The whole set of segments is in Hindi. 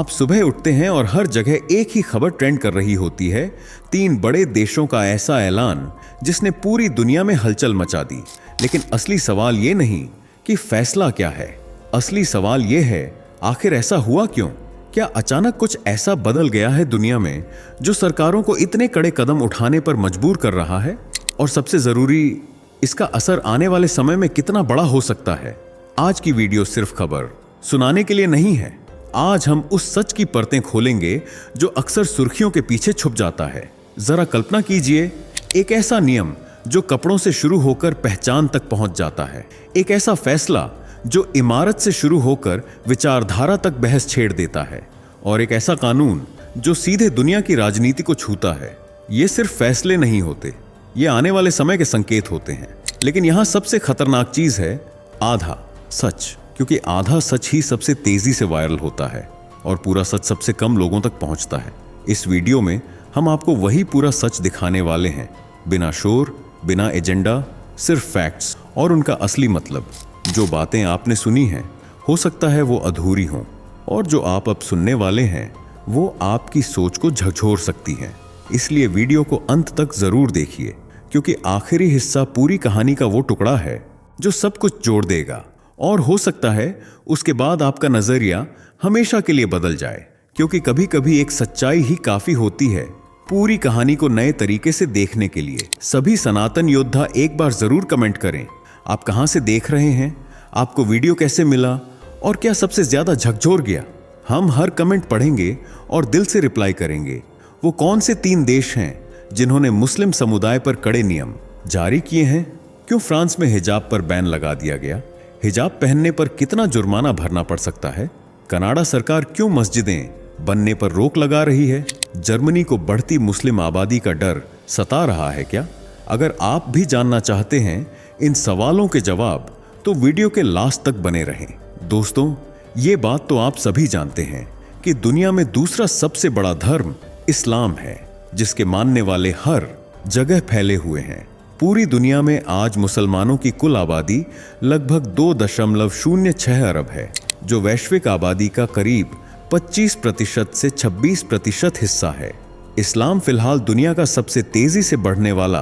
आप सुबह उठते हैं और हर जगह एक ही खबर ट्रेंड कर रही होती है, 3 बड़े देशों का ऐसा ऐलान जिसने पूरी दुनिया में हलचल मचा दी। लेकिन असली सवाल ये नहीं कि फैसला क्या है, असली सवाल ये है आखिर ऐसा हुआ क्यों? क्या अचानक कुछ ऐसा बदल गया है दुनिया में जो सरकारों को इतने कड़े कदम उठाने पर मजबूर कर रहा है? और सबसे जरूरी, इसका असर आने वाले समय में कितना बड़ा हो सकता है? आज की वीडियो सिर्फ खबर सुनाने के लिए नहीं है। आज हम उस सच की परतें खोलेंगे जो अक्सर सुर्खियों के पीछे छुप जाता है। जरा कल्पना कीजिए, एक ऐसा नियम जो कपड़ों से शुरू होकर पहचान तक पहुंच जाता है, एक ऐसा फैसला जो इमारत से शुरू होकर विचारधारा तक बहस छेड़ देता है, और एक ऐसा कानून जो सीधे दुनिया की राजनीति को छूता है। ये सिर्फ फैसले नहीं होते, ये आने वाले समय के संकेत होते हैं। लेकिन यहां सबसे खतरनाक चीज है आधा सच, क्योंकि आधा सच ही सबसे तेजी से वायरल होता है और पूरा सच सबसे कम लोगों तक पहुंचता है। इस वीडियो में हम आपको वही पूरा सच दिखाने वाले हैं, बिना शोर, बिना एजेंडा, सिर्फ फैक्ट्स और उनका असली मतलब। जो बातें आपने सुनी हैं हो सकता है वो अधूरी हों, और जो आप अब सुनने वाले हैं वो आपकी सोच को झकझोर सकती हैं। इसलिए वीडियो को अंत तक जरूर देखिए, क्योंकि आखिरी हिस्सा पूरी कहानी का वो टुकड़ा है जो सब कुछ जोड़ देगा, और हो सकता है उसके बाद आपका नजरिया हमेशा के लिए बदल जाए। क्योंकि कभी कभी एक सच्चाई ही काफी होती है पूरी कहानी को नए तरीके से देखने के लिए। सभी सनातन योद्धा एक बार जरूर कमेंट करें, आप कहां से देख रहे हैं, आपको वीडियो कैसे मिला और क्या सबसे ज्यादा झकझोर गया। हम हर कमेंट पढ़ेंगे और दिल से रिप्लाई करेंगे। वो कौन से 3 देश हैं जिन्होंने मुस्लिम समुदाय पर कड़े नियम जारी किए हैं? क्यों फ्रांस में हिजाब पर बैन लगा दिया गया? हिजाब पहनने पर कितना जुर्माना भरना पड़ सकता है? कनाडा सरकार क्यों मस्जिदें बनने पर रोक लगा रही है? जर्मनी को बढ़ती मुस्लिम आबादी का डर सता रहा है क्या? अगर आप भी जानना चाहते हैं इन सवालों के जवाब, तो वीडियो के लास्ट तक बने रहें। दोस्तों, ये बात तो आप सभी जानते हैं कि दुनिया में दूसरा सबसे बड़ा धर्म इस्लाम है, जिसके मानने वाले हर जगह फैले हुए हैं। पूरी दुनिया में आज मुसलमानों की कुल आबादी लगभग 2.06 अरब है, जो वैश्विक आबादी का करीब 25% से 26% हिस्सा है। इस्लाम फिलहाल दुनिया का सबसे तेजी से बढ़ने वाला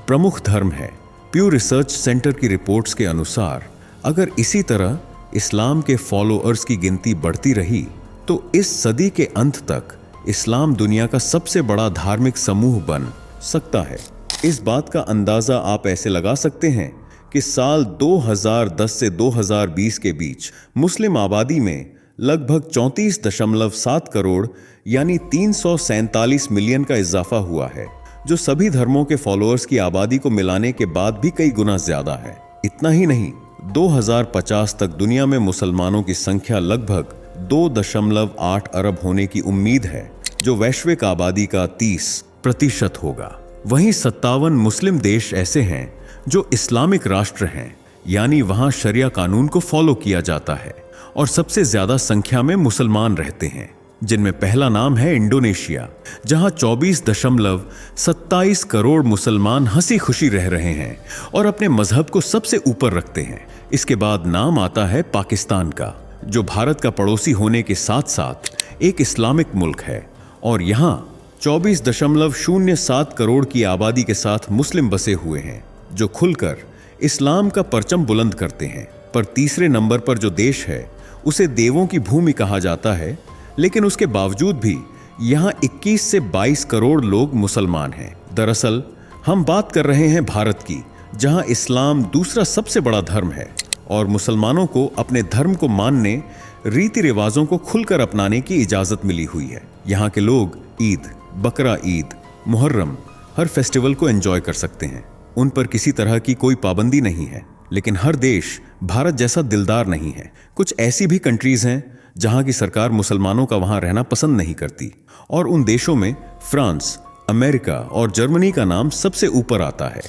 प्रमुख धर्म है। प्यू रिसर्च सेंटर की रिपोर्ट्स के अनुसार अगर इसी तरह इस्लाम के फॉलोअर्स की गिनती बढ़ती रही तो इस सदी के अंत तक इस्लाम दुनिया का सबसे बड़ा धार्मिक समूह बन सकता है। इस बात का अंदाजा आप ऐसे लगा सकते हैं कि साल 2010 से 2020 के बीच मुस्लिम आबादी में लगभग 34.7 करोड़ यानी 347 मिलियन का इजाफा हुआ है, जो सभी धर्मों के फॉलोअर्स की आबादी को मिलाने के बाद भी कई गुना ज्यादा है। इतना ही नहीं, 2050 तक दुनिया में मुसलमानों की संख्या लगभग 2.8 अरब होने की उम्मीद है, जो वैश्विक आबादी का 30% होगा। वहीं 57 मुस्लिम देश ऐसे हैं जो इस्लामिक राष्ट्र हैं, यानी वहां शरिया कानून को फॉलो किया जाता है, और सबसे ज्यादा संख्या में मुसलमान रहते हैं, जिनमें पहला नाम है इंडोनेशिया, जहां 24.27 करोड़ मुसलमान हंसी खुशी रह रहे हैं और अपने मजहब को सबसे ऊपर रखते हैं। इसके बाद नाम आता है पाकिस्तान का, जो भारत का पड़ोसी होने के साथ साथ एक इस्लामिक मुल्क है, और यहां 24.07 करोड़ की आबादी के साथ मुस्लिम बसे हुए हैं, जो खुलकर इस्लाम का परचम बुलंद करते हैं। पर तीसरे नंबर पर जो देश है उसे देवों की भूमि कहा जाता है, लेकिन उसके बावजूद भी यहां 21 से 22 करोड़ लोग मुसलमान हैं। दरअसल हम बात कर रहे हैं भारत की, जहां इस्लाम दूसरा सबसे बड़ा धर्म है और मुसलमानों को अपने धर्म को मानने, रीति रिवाजों को खुलकर अपनाने की इजाजत मिली हुई है। यहाँ के लोग ईद, बकरा ईद, मुहर्रम, हर फेस्टिवल को एंजॉय कर सकते हैं। उन पर किसी तरह की कोई पाबंदी नहीं है। लेकिन हर देश भारत जैसा दिलदार नहीं है। कुछ ऐसी भी कंट्रीज हैं जहां की सरकार मुसलमानों का वहां रहना पसंद नहीं करती, और उन देशों में फ्रांस, अमेरिका और जर्मनी का नाम सबसे ऊपर आता है।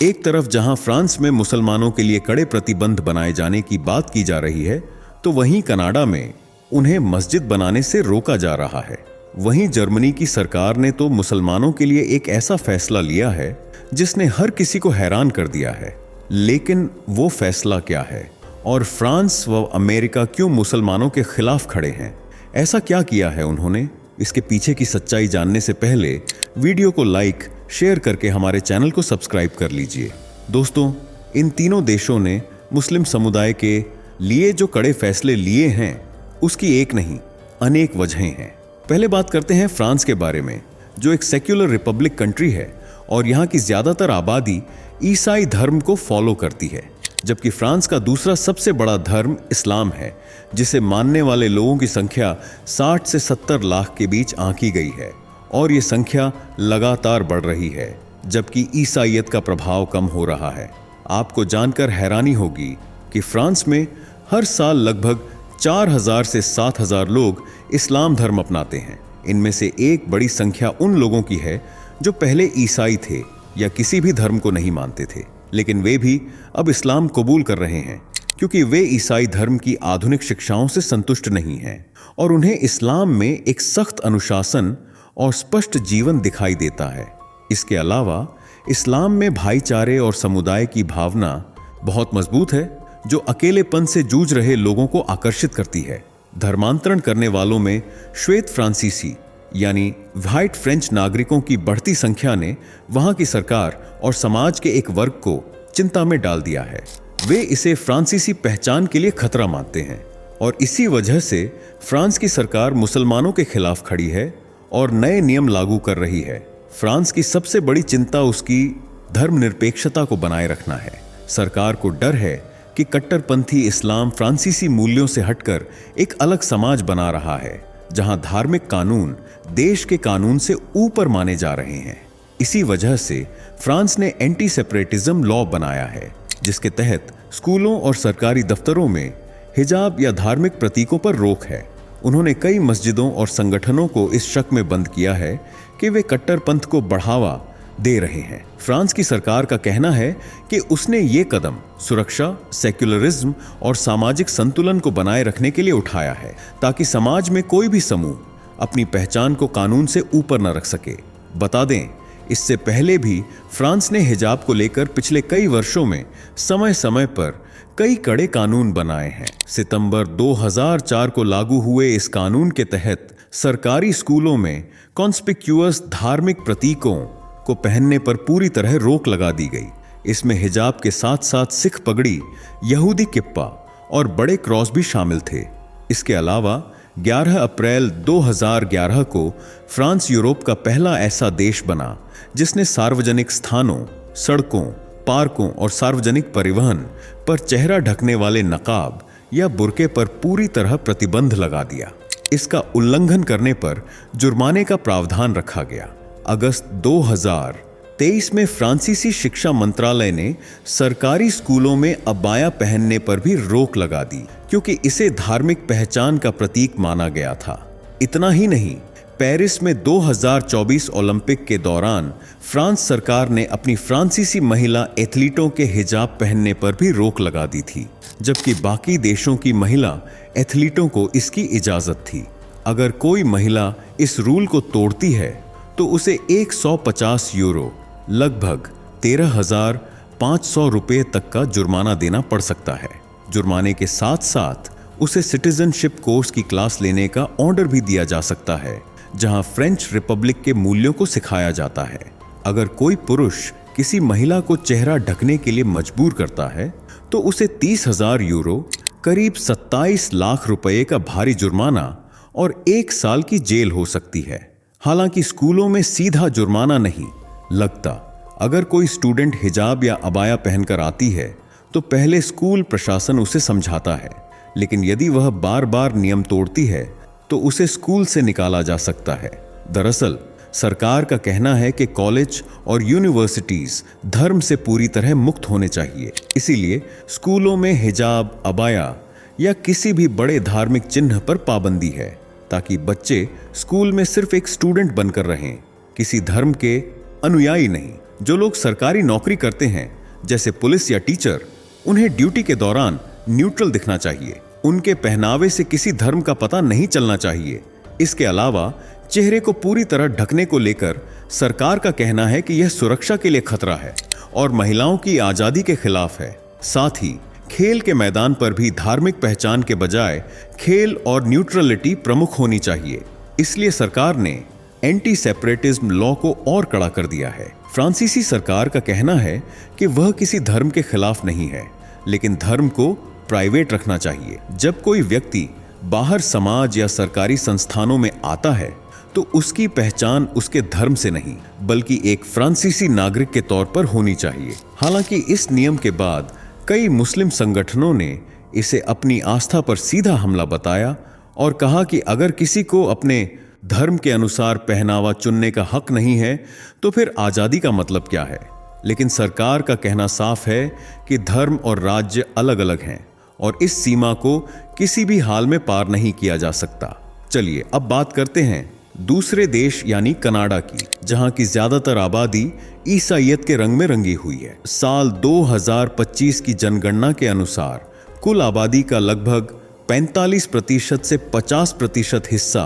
एक तरफ जहां फ्रांस में मुसलमानों के लिए कड़े प्रतिबंध बनाए जाने की बात की जा रही है, तो वहीं कनाडा में उन्हें मस्जिद बनाने से रोका जा रहा है। वहीं जर्मनी की सरकार ने तो मुसलमानों के लिए एक ऐसा फैसला लिया है जिसने हर किसी को हैरान कर दिया है। लेकिन वो फैसला क्या है, और फ्रांस व अमेरिका क्यों मुसलमानों के खिलाफ खड़े हैं? ऐसा क्या किया है उन्होंने? इसके पीछे की सच्चाई जानने से पहले वीडियो को लाइक, शेयर करके हमारे चैनल को सब्सक्राइब कर लीजिए। दोस्तों, इन तीनों देशों ने मुस्लिम समुदाय के लिए जो कड़े फैसले लिए हैं, उसकी एक नहीं अनेक वजहें हैं। पहले बात करते हैं फ्रांस के बारे में, जो एक सेक्युलर रिपब्लिक कंट्री है और यहाँ की ज्यादातर आबादी ईसाई धर्म को फॉलो करती है, जबकि फ्रांस का दूसरा सबसे बड़ा धर्म इस्लाम है, जिसे मानने वाले लोगों की संख्या 60 से 70 लाख के बीच आंकी गई है और ये संख्या लगातार बढ़ रही है, जबकि ईसाईयत का प्रभाव कम हो रहा है। आपको जानकर हैरानी होगी कि फ्रांस में हर साल लगभग 4000 से 7000 लोग इस्लाम धर्म अपनाते हैं। इनमें से एक बड़ी संख्या उन लोगों की है जो पहले ईसाई थे या किसी भी धर्म को नहीं मानते थे, लेकिन वे भी अब इस्लाम कबूल कर रहे हैं क्योंकि वे ईसाई धर्म की आधुनिक शिक्षाओं से संतुष्ट नहीं हैं और उन्हें इस्लाम में एक सख्त अनुशासन और स्पष्ट जीवन दिखाई देता है। इसके अलावा इस्लाम में भाईचारे और समुदाय की भावना बहुत मजबूत है, जो अकेलेपन से जूझ रहे लोगों को आकर्षित करती है। धर्मांतरण करने वालों में श्वेत फ्रांसीसी यानी व्हाइट फ्रेंच नागरिकों की बढ़ती संख्या ने वहां की सरकार और समाज के एक वर्ग को चिंता में डाल दिया है। वे इसे फ्रांसीसी पहचान के लिए खतरा मानते हैं और इसी वजह से फ्रांस की सरकार मुसलमानों के खिलाफ खड़ी है और नए नियम लागू कर रही है। फ्रांस की सबसे बड़ी चिंता उसकी धर्मनिरपेक्षता को बनाए रखना है। सरकार को डर है कि कट्टरपंथी इस्लाम फ्रांसीसी मूल्यों से हटकर एक अलग समाज बना रहा है, जहां धार्मिक कानून देश के कानून से ऊपर माने जा रहे हैं। इसी वजह से फ्रांस ने एंटी सेपरेटिज्म लॉ बनाया है, जिसके तहत स्कूलों और सरकारी दफ्तरों में हिजाब या धार्मिक प्रतीकों पर रोक है। उन्होंने कई मस्जिदों और संगठनों को इस शक में बंद किया है कि वे कट्टरपंथ को बढ़ावा दे रहे हैं। फ्रांस की सरकार का कहना है कि उसने ये कदम सुरक्षा, सेक्युलरिज्म और सामाजिक संतुलन को बनाए रखने के लिए उठाया है, ताकि समाज में कोई भी समूह अपनी पहचान को कानून से ऊपर न रख सके। बता दें, इससे पहले भी फ्रांस ने हिजाब को लेकर पिछले कई वर्षों में समय समय पर कई कड़े कानून बनाए हैं। सितंबर 2004 को लागू हुए इस कानून के तहत सरकारी स्कूलों में कॉन्स्पिक्यूअस धार्मिक प्रतीकों को पहनने पर पूरी तरह रोक लगा दी गई। इसमें हिजाब के साथ साथ सिख पगड़ी, यहूदी किप्पा और बड़े क्रॉस भी शामिल थे। इसके अलावा 11 अप्रैल 2011 को फ्रांस यूरोप का पहला ऐसा देश बना जिसने सार्वजनिक स्थानों, सड़कों, पार्कों और सार्वजनिक परिवहन पर चेहरा ढकने वाले नकाब या बुर्के पर पूरी तरह प्रतिबंध लगा दिया। इसका उल्लंघन करने पर जुर्माने का प्रावधान रखा गया। अगस्त 2023 में फ्रांसीसी शिक्षा मंत्रालय ने सरकारी स्कूलों में अबाया पहनने पर भी रोक लगा दी, क्योंकि इसे धार्मिक पहचान का प्रतीक माना गया था। इतना ही नहीं, पेरिस में 2024 ओलंपिक के दौरान फ्रांस सरकार ने अपनी फ्रांसीसी महिला एथलीटों के हिजाब पहनने पर भी रोक लगा दी थी, जबकि बाकी देशों की महिला एथलीटों को इसकी इजाजत थी। अगर कोई महिला इस रूल को तोड़ती है तो उसे 150 यूरो लगभग 13,500 रुपये तक का जुर्माना देना पड़ सकता है। जुर्माने के साथ साथ उसे सिटीजनशिप कोर्स की क्लास लेने का ऑर्डर भी दिया जा सकता है, जहां फ्रेंच रिपब्लिक के मूल्यों को सिखाया जाता है। अगर कोई पुरुष किसी महिला को चेहरा ढकने के लिए मजबूर करता है तो उसे 30,000 यूरो करीब 27 लाख रुपए का भारी जुर्माना और 1 साल की जेल हो सकती है। हालांकि स्कूलों में सीधा जुर्माना नहीं लगता। अगर कोई स्टूडेंट हिजाब या अबाया पहनकर आती है तो पहले स्कूल प्रशासन उसे समझाता है, लेकिन यदि वह बार बार नियम तोड़ती है तो उसे स्कूल से निकाला जा सकता है। दरअसल सरकार का कहना है कि कॉलेज और यूनिवर्सिटीज धर्म से पूरी तरह मुक्त होने चाहिए। इसीलिए स्कूलों में हिजाब, अबाया या किसी भी बड़े धार्मिक चिन्ह पर पाबंदी है, ताकि बच्चे स्कूल में सिर्फ एक स्टूडेंट बनकर रहें, किसी धर्म के अनुयायी नहीं। जो लोग सरकारी नौकरी करते हैं, जैसे पुलिस या टीचर, उन्हें ड्यूटी के दौरान न्यूट्रल दिखना चाहिए। उनके पहनावे से किसी धर्म का पता नहीं चलना चाहिए। इसके अलावा चेहरे को पूरी तरह ढकने को लेकर सरकार का कहना है कि यह सुरक्षा के लिए खतरा है और महिलाओं की आजादी के खिलाफ है। साथ ही खेल के मैदान पर भी धार्मिक पहचान के बजाय खेल और न्यूट्रलिटी प्रमुख होनी चाहिए। इसलिए सरकार ने एंटी सेपरेटिज्म लॉ को और कड़ा कर दिया है। फ्रांसीसी सरकार का कहना है कि वह किसी धर्म के खिलाफ नहीं है, लेकिन धर्म को प्राइवेट रखना चाहिए। जब कोई व्यक्ति बाहर समाज या सरकारी संस्थानों में आता है तो उसकी पहचान उसके धर्म से नहीं बल्कि एक फ्रांसीसी नागरिक के तौर पर होनी चाहिए। हालांकि इस नियम के बाद कई मुस्लिम संगठनों ने इसे अपनी आस्था पर सीधा हमला बताया और कहा कि अगर किसी को अपने धर्म के अनुसार पहनावा चुनने का हक नहीं है तो फिर आजादी का मतलब क्या है। लेकिन सरकार का कहना साफ है कि धर्म और राज्य अलग अलग हैं और इस सीमा को किसी भी हाल में पार नहीं किया जा सकता। चलिए अब बात करते हैं दूसरे देश यानी कनाडा की, जहां की ज्यादातर आबादी ईसाईयत के रंग में रंगी हुई है। साल 2025 की जनगणना के अनुसार कुल आबादी का लगभग 45% से 50% हिस्सा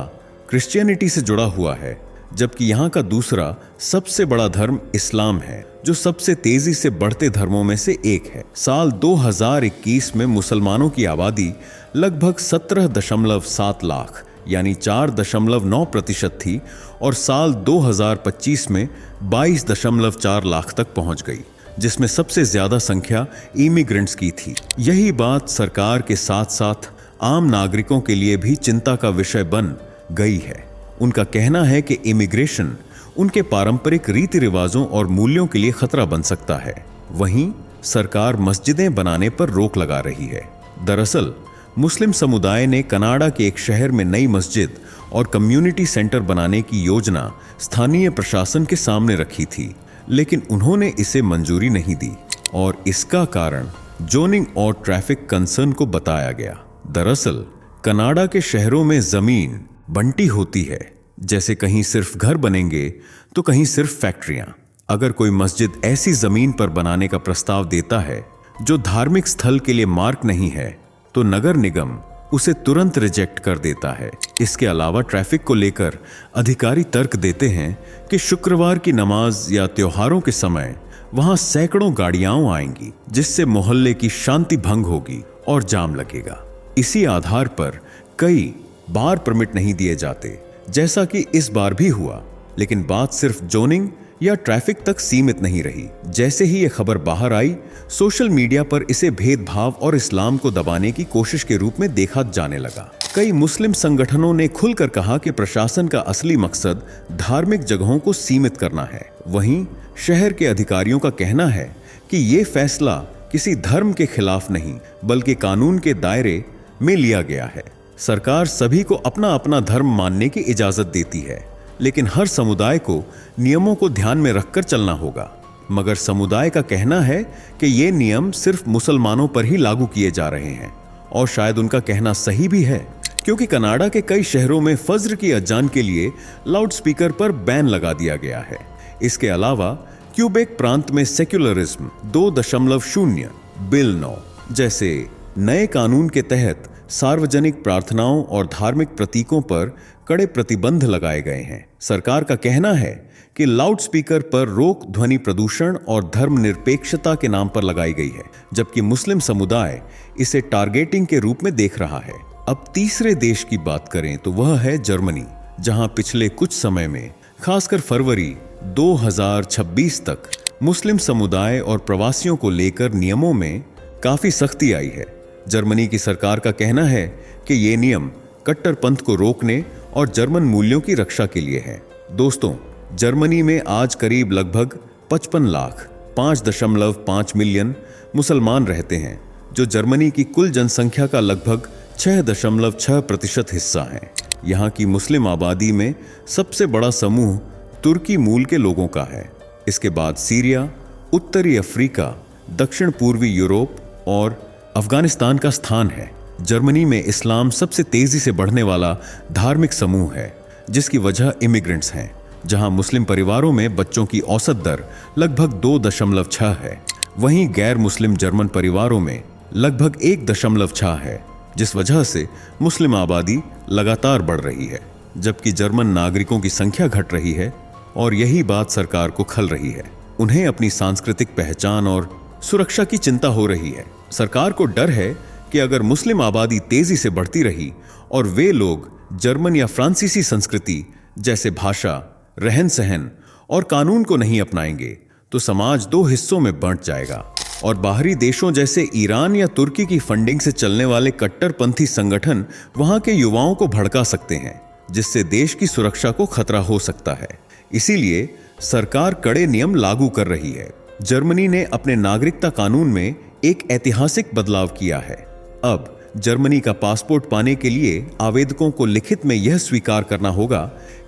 क्रिश्चियनिटी से जुड़ा हुआ है, जबकि यहाँ का दूसरा सबसे बड़ा धर्म इस्लाम है, जो सबसे तेजी से बढ़ते धर्मों में से एक है। साल 2021 में मुसलमानों की आबादी लगभग 17.7 लाख यानी 4.9% थी और साल 2025 में 22.4 लाख तक पहुंच गई, जिसमें सबसे ज्यादा संख्या इमिग्रेंट्स की थी। यही बात सरकार के साथ साथ आम नागरिकों के लिए भी चिंता का विषय बन गई है। उनका कहना है कि इमिग्रेशन उनके पारंपरिक रीति रिवाजों और मूल्यों के लिए खतरा बन सकता है। वहीं सरकार मस्जिदें बनाने पर रोक लगा रही है। दरअसल मुस्लिम समुदाय ने कनाडा के एक शहर में नई मस्जिद और कम्युनिटी सेंटर बनाने की योजना स्थानीय प्रशासन के सामने रखी थी, लेकिन उन्होंने इसे मंजूरी नहीं दी और इसका कारण जोनिंग और ट्रैफिक कंसर्न को बताया गया। दरअसल कनाडा के शहरों में जमीन बंटी होती है, जैसे कहीं सिर्फ घर बनेंगे तो कहीं सिर्फ फैक्ट्रियां। अगर कोई मस्जिद ऐसी जमीन पर बनाने का प्रस्ताव देता है जो धार्मिक स्थल के लिए मार्क नहीं है तो नगर निगम उसे तुरंत रिजेक्ट कर देता है। इसके अलावा ट्रैफिक को लेकर अधिकारी तर्क देते हैं कि शुक्रवार की नमाज या त्योहारों के समय वहां सैकड़ों गाड़ियां आएंगी, जिससे मोहल्ले की शांति भंग होगी और जाम लगेगा। इसी आधार पर कई बार परमिट नहीं दिए जाते, जैसा कि इस बार भी हुआ। लेकिन बात सिर्फ जोनिंग या ट्रैफिक तक सीमित नहीं रही। जैसे ही यह खबर बाहर आई, सोशल मीडिया पर इसे भेदभाव और इस्लाम को दबाने की कोशिश के रूप में देखा जाने लगा। कई मुस्लिम संगठनों ने खुलकर कहा कि प्रशासन का असली मकसद धार्मिक जगहों को सीमित करना है। वहीं शहर के अधिकारियों का कहना है कि ये फैसला किसी धर्म के खिलाफ नहीं बल्कि कानून के दायरे में लिया गया है। सरकार सभी को अपना अपना धर्म मानने की इजाजत देती है, लेकिन हर समुदाय को नियमों को ध्यान में रखकर चलना होगा। मगर समुदाय का कहना है कि ये नियम सिर्फ मुसलमानों पर ही लागू किए जा रहे हैं और शायद उनका कहना सही भी है, क्योंकि कनाडा के कई शहरों में फज्र की अजान के लिए लाउडस्पीकर पर बैन लगा दिया गया है। इसके अलावा क्यूबेक प्रांत में सेक्युलरिज्म 2.0 बिल 9 जैसे नए कानून के तहत सार्वजनिक प्रार्थनाओं और धार्मिक प्रतीकों पर कड़े प्रतिबंध लगाए गए हैं। सरकार का कहना है कि लाउडस्पीकर पर रोक ध्वनि प्रदूषण और धर्मनिरपेक्षता के नाम पर लगाई गई है, जबकि मुस्लिम समुदाय इसे टारगेटिंग के रूप में देख रहा है। अब तीसरे देश की बात करें तो वह है जर्मनी, जहां पिछले कुछ समय में खासकर फरवरी 2026 तक मुस्लिम समुदाय और प्रवासियों को लेकर नियमों में काफी सख्ती आई है। जर्मनी की सरकार का कहना है कि ये नियम कट्टरपंथ को रोकने और जर्मन मूल्यों की रक्षा के लिए है। दोस्तों, जर्मनी में आज करीब लगभग 55 लाख 5.5 मिलियन मुसलमान रहते हैं, जो जर्मनी की कुल जनसंख्या का लगभग 6.6% हिस्सा हैं। यहाँ की मुस्लिम आबादी में सबसे बड़ा समूह तुर्की मूल के लोगों का है। इसके बाद सीरिया, उत्तरी अफ्रीका, दक्षिण पूर्वी यूरोप और अफगानिस्तान का स्थान है। जर्मनी में इस्लाम सबसे तेजी से बढ़ने वाला धार्मिक समूह है, जिसकी वजह इमिग्रेंट्स हैं, जहां मुस्लिम परिवारों में बच्चों की औसत दर लगभग 2.6 है। वहीं गैर मुस्लिम जर्मन परिवारों में लगभग 1.6 है, जिस वजह से मुस्लिम आबादी लगातार बढ़ रही है, जबकि जर्मन नागरिकों की संख्या घट रही है और यही बात सरकार को खल रही है। उन्हें अपनी सांस्कृतिक पहचान और सुरक्षा की चिंता हो रही है। सरकार को डर है कि अगर मुस्लिम आबादी तेजी से बढ़ती रही और वे लोग जर्मन या फ्रांसीसी संस्कृति जैसे भाषा, रहन सहन और कानून को नहीं अपनाएंगे तो समाज दो हिस्सों में बंट जाएगा और बाहरी देशों जैसे ईरान या तुर्की की फंडिंग से चलने वाले कट्टरपंथी संगठन वहां के युवाओं को भड़का सकते हैं, जिससे देश की सुरक्षा को खतरा हो सकता है। इसीलिए सरकार कड़े नियम लागू कर रही है। जर्मनी ने अपने नागरिकता कानून में एक ऐतिहासिक बदलाव किया है। अब जर्मनी का पासपोर्ट पाने के लिए आवेदकों को लिखित में यह स्वीकार करना होगा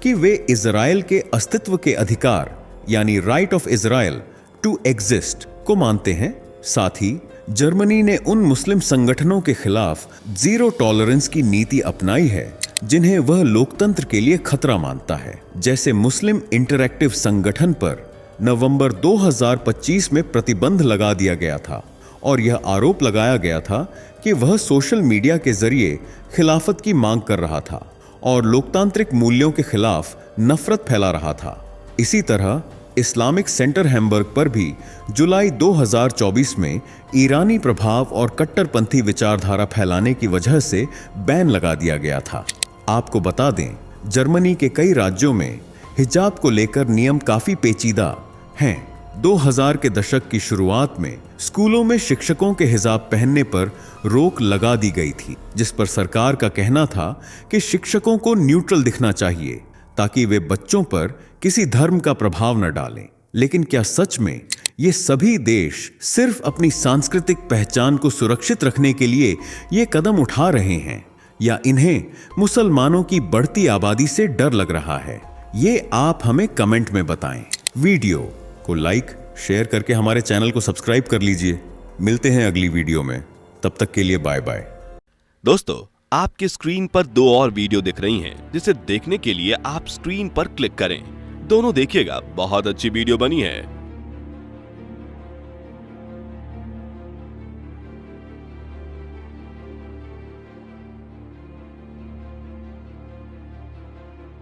कि वे इजराइल के अस्तित्व के अधिकार यानी right of Israel to exist को मानते हैं। साथ ही जर्मनी ने उन मुस्लिम संगठनों के खिलाफ जीरो टॉलरेंस की नीति अपनाई है जिन्हें वह लोकतंत्र के लिए खतरा मानता है। जैसे मुस्लिम इंटरैक्टिव संगठन पर नवंबर 2025 में प्रतिबंध लगा दिया गया था और यह आरोप लगाया गया था कि वह सोशल मीडिया के जरिए खिलाफत की मांग कर रहा था और लोकतांत्रिक मूल्यों के खिलाफ नफरत फैला रहा था। इसी तरह इस्लामिक सेंटर हैम्बर्ग पर भी जुलाई 2024 में ईरानी प्रभाव और कट्टरपंथी विचारधारा फैलाने की वजह से बैन लगा दिया गया था। आपको बता दें, जर्मनी के कई राज्यों में हिजाब को लेकर नियम काफी पेचीदा हैं। 2000 के दशक की शुरुआत में स्कूलों में शिक्षकों के हिजाब पहनने पर रोक लगा दी गई थी, जिस पर सरकार का कहना था कि शिक्षकों को न्यूट्रल दिखना चाहिए ताकि वे बच्चों पर किसी धर्म का प्रभाव न डालें। लेकिन क्या सच में ये सभी देश सिर्फ अपनी सांस्कृतिक पहचान को सुरक्षित रखने के लिए ये कदम उठा रहे हैं या इन्हें मुसलमानों की बढ़ती आबादी से डर लग रहा है? ये आप हमें कमेंट में बताएं। वीडियो को लाइक शेयर करके हमारे चैनल को सब्सक्राइब कर लीजिए। मिलते हैं अगली वीडियो में, तब तक के लिए बाय बाय। दोस्तों, आपके स्क्रीन पर दो और वीडियो दिख रही हैं, जिसे देखने के लिए आप स्क्रीन पर क्लिक करें। दोनों देखिएगा, बहुत अच्छी वीडियो बनी है।